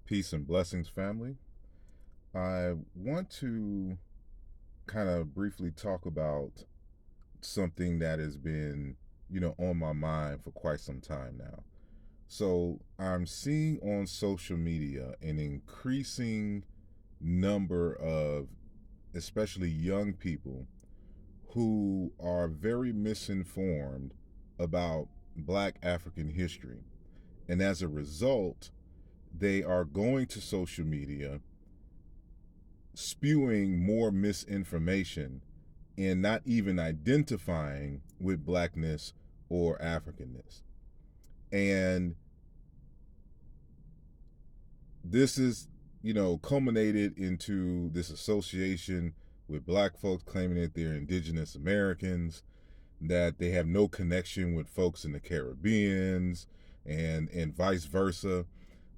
Peace and blessings, family. I want to kind of briefly talk about something that has been, on my mind for quite some time now. So I'm seeing on social media an increasing number of, especially young people, who are very misinformed about Black African history. And as a result, they are going to social media spewing more misinformation and not even identifying with blackness or Africanness. And this is, culminated into this association with black folks claiming that they're indigenous Americans, that they have no connection with folks in the Caribbeans and vice versa,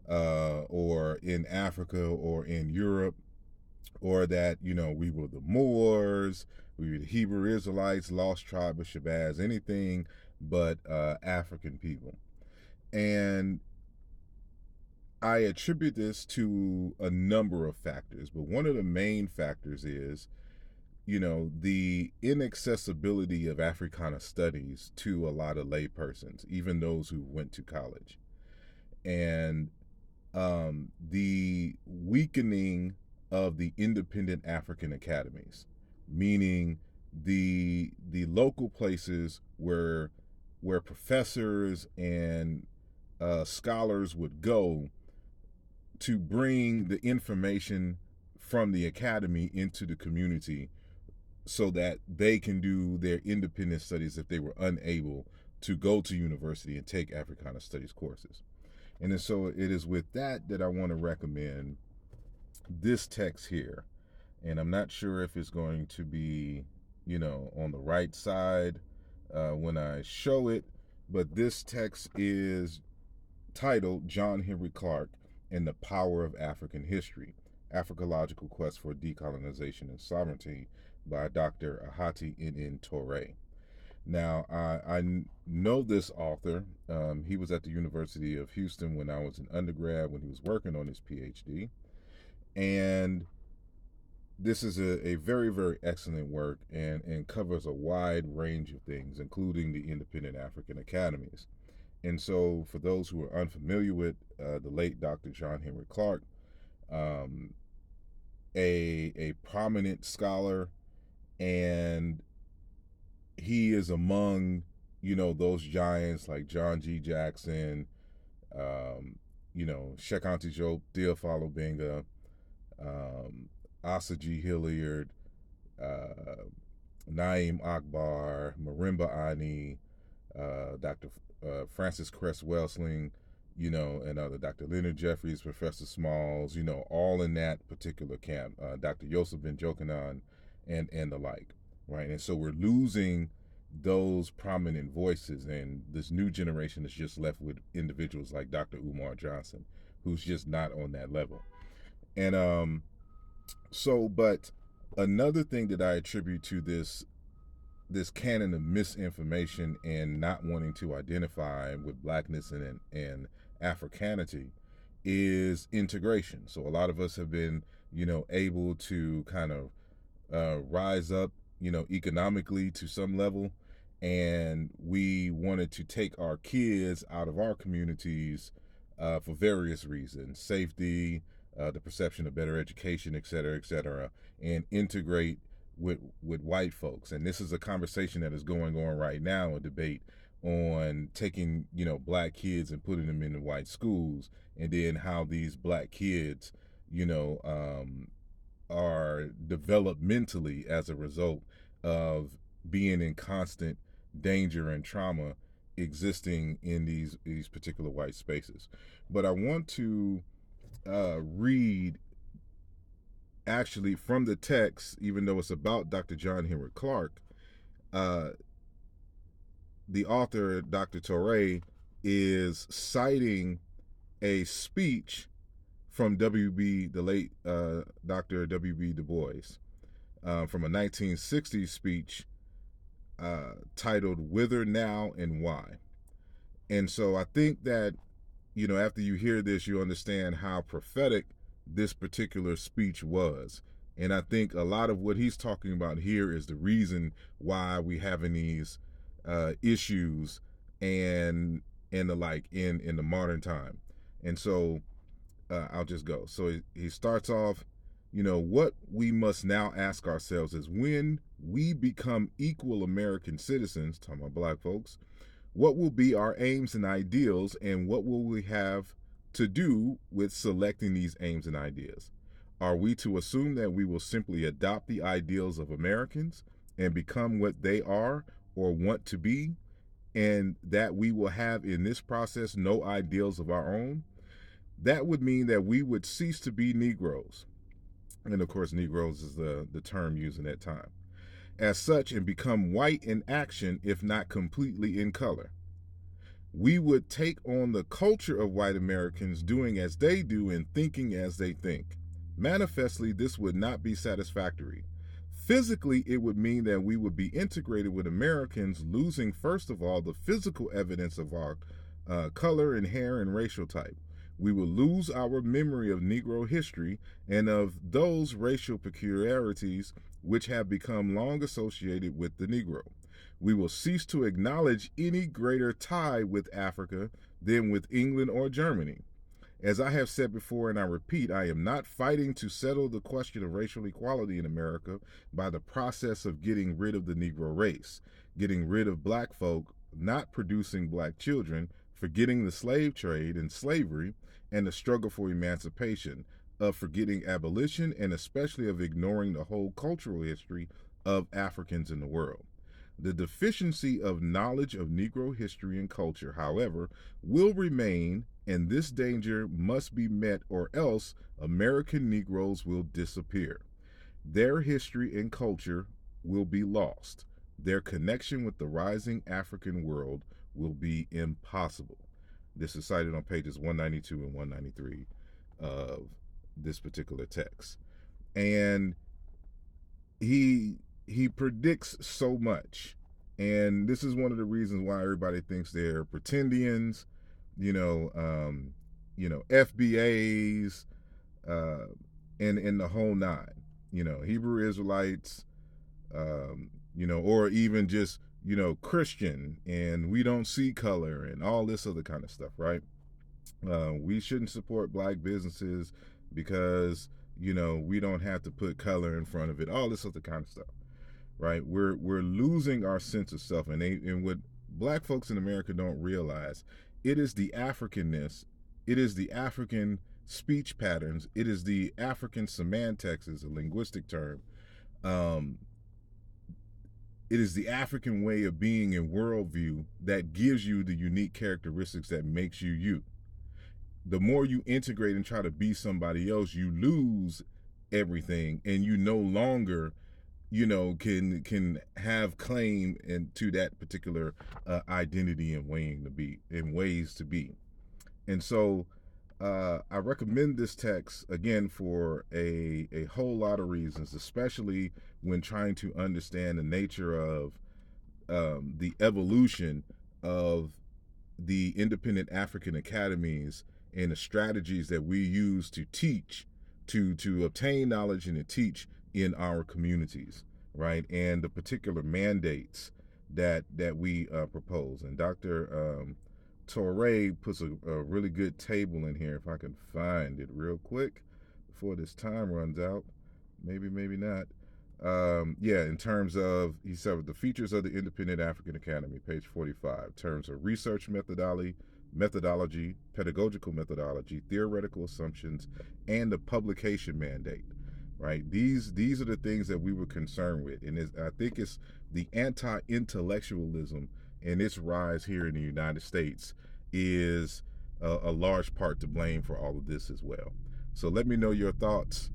or in Africa or in Europe, or that, we were the Moors, we were the Hebrew Israelites, lost tribe of Shabazz, anything but African people. And I attribute this to a number of factors, but one of the main factors is, the inaccessibility of Africana studies to a lot of laypersons, even those who went to college. And the weakening of the independent African academies, meaning the local places where professors and scholars would go to bring the information from the academy into the community so that they can do their independent studies if they were unable to go to university and take Africana studies courses. And then so it is with that I want to recommend this text here. And I'm not sure if it's going to be, on the right side when I show it, but this text is titled John Henrik Clarke and the Power of African History, Africological Quest for Decolonization and Sovereignty by Dr. Ahati N. Toure. Now, I know this author. He was at the University of Houston when I was an undergrad, when he was working on his PhD. And this is a very, very excellent work and covers a wide range of things, including the independent African academies. And so, for those who are unfamiliar with the late Dr. John Henrik Clarke, um, a prominent scholar, and he is among, those giants like John G. Jackson, Sheikh Anta Diop, Theophilo Benga, Asa G. Hilliard, uh, Naim Akbar, Marimba Ani, Dr. Francis Cress Welsling, and other Dr. Leonard Jeffries, Professor Smalls, all in that particular camp, Dr. Yosef Ben Jokanan, and the like, right? And so we're losing those prominent voices, and this new generation is just left with individuals like Dr. Umar Johnson, who's just not on that level. And but another thing that I attribute to this canon of misinformation and not wanting to identify with blackness and Africanity is integration. So a lot of us have been, able to kind of rise up, economically to some level, and we wanted to take our kids out of our communities for various reasons: safety, the perception of better education, et cetera, and integrate with white folks. And this is a conversation that is going on right now, a debate on taking, black kids and putting them in the white schools, and then how these black kids, are developmentally as a result of being in constant danger and trauma existing in these particular white spaces. But I want to read actually from the text, even though it's about Dr. John Henrik Clarke. The author, Dr. Toure, is citing a speech from W.B., the late Dr. W.B. Du Bois, from a 1960s speech titled Whither Now and Why. And so I think that after you hear this, you understand how prophetic this particular speech was. And I think a lot of what he's talking about here is the reason why we having these issues and the like in the modern time. And so I'll just go. So he starts off, what we must now ask ourselves is, when we become equal American citizens, talking about black folks, what will be our aims and ideals, and what will we have to do with selecting these aims and ideas? Are we to assume that we will simply adopt the ideals of Americans and become what they are or want to be, and that we will have in this process no ideals of our own? That would mean that we would cease to be Negroes. And of course, Negroes is the term used in that time. As such, and become white in action, if not completely in color. We would take on the culture of white Americans doing as they do and thinking as they think. Manifestly, this would not be satisfactory. Physically, it would mean that we would be integrated with Americans, losing, first of all, the physical evidence of our color and hair and racial type. We will lose our memory of Negro history and of those racial peculiarities which have become long associated with the Negro. We will cease to acknowledge any greater tie with Africa than with England or Germany. As I have said before, and I repeat, I am not fighting to settle the question of racial equality in America by the process of getting rid of the Negro race, getting rid of black folk, not producing black children, forgetting the slave trade and slavery, and the struggle for emancipation, of forgetting abolition, and especially of ignoring the whole cultural history of Africans in the world. The deficiency of knowledge of Negro history and culture, however, will remain, and this danger must be met, or else American Negroes will disappear. Their history and culture will be lost. Their connection with the rising African world will be impossible. This is cited on pages 192 and 193 of this particular text. And he predicts so much. And this is one of the reasons why everybody thinks they're pretendians, FBAs, and the whole nine. Hebrew Israelites, or even just, Christian, and we don't see color and all this other kind of stuff, right? We shouldn't support black businesses because, we don't have to put color in front of it, all this other kind of stuff, right? We're losing our sense of self, and what black folks in America don't realize, it is the Africanness, it is the African speech patterns, it is the African semantics, is a linguistic term. It is the African way of being and worldview that gives you the unique characteristics that makes you you. The more you integrate and try to be somebody else, you lose everything, and you no longer, can have claim to that particular identity and ways to be. And so I recommend this text again for a whole lot of reasons, especially when trying to understand the nature of the evolution of the independent African academies and the strategies that we use to teach, to obtain knowledge and to teach in our communities, right? And the particular mandates that we propose. And Dr. Toure puts a really good table in here, if I can find it real quick before this time runs out. Maybe not. In terms of, he said, the features of the Independent African Academy, page 45, in terms of research methodology, pedagogical methodology, theoretical assumptions, and the publication mandate, right? These are the things that we were concerned with. And I think it's the anti-intellectualism and its rise here in the United States is a large part to blame for all of this as well. So let me know your thoughts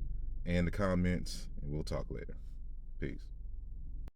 and the comments, and we'll talk later. Peace.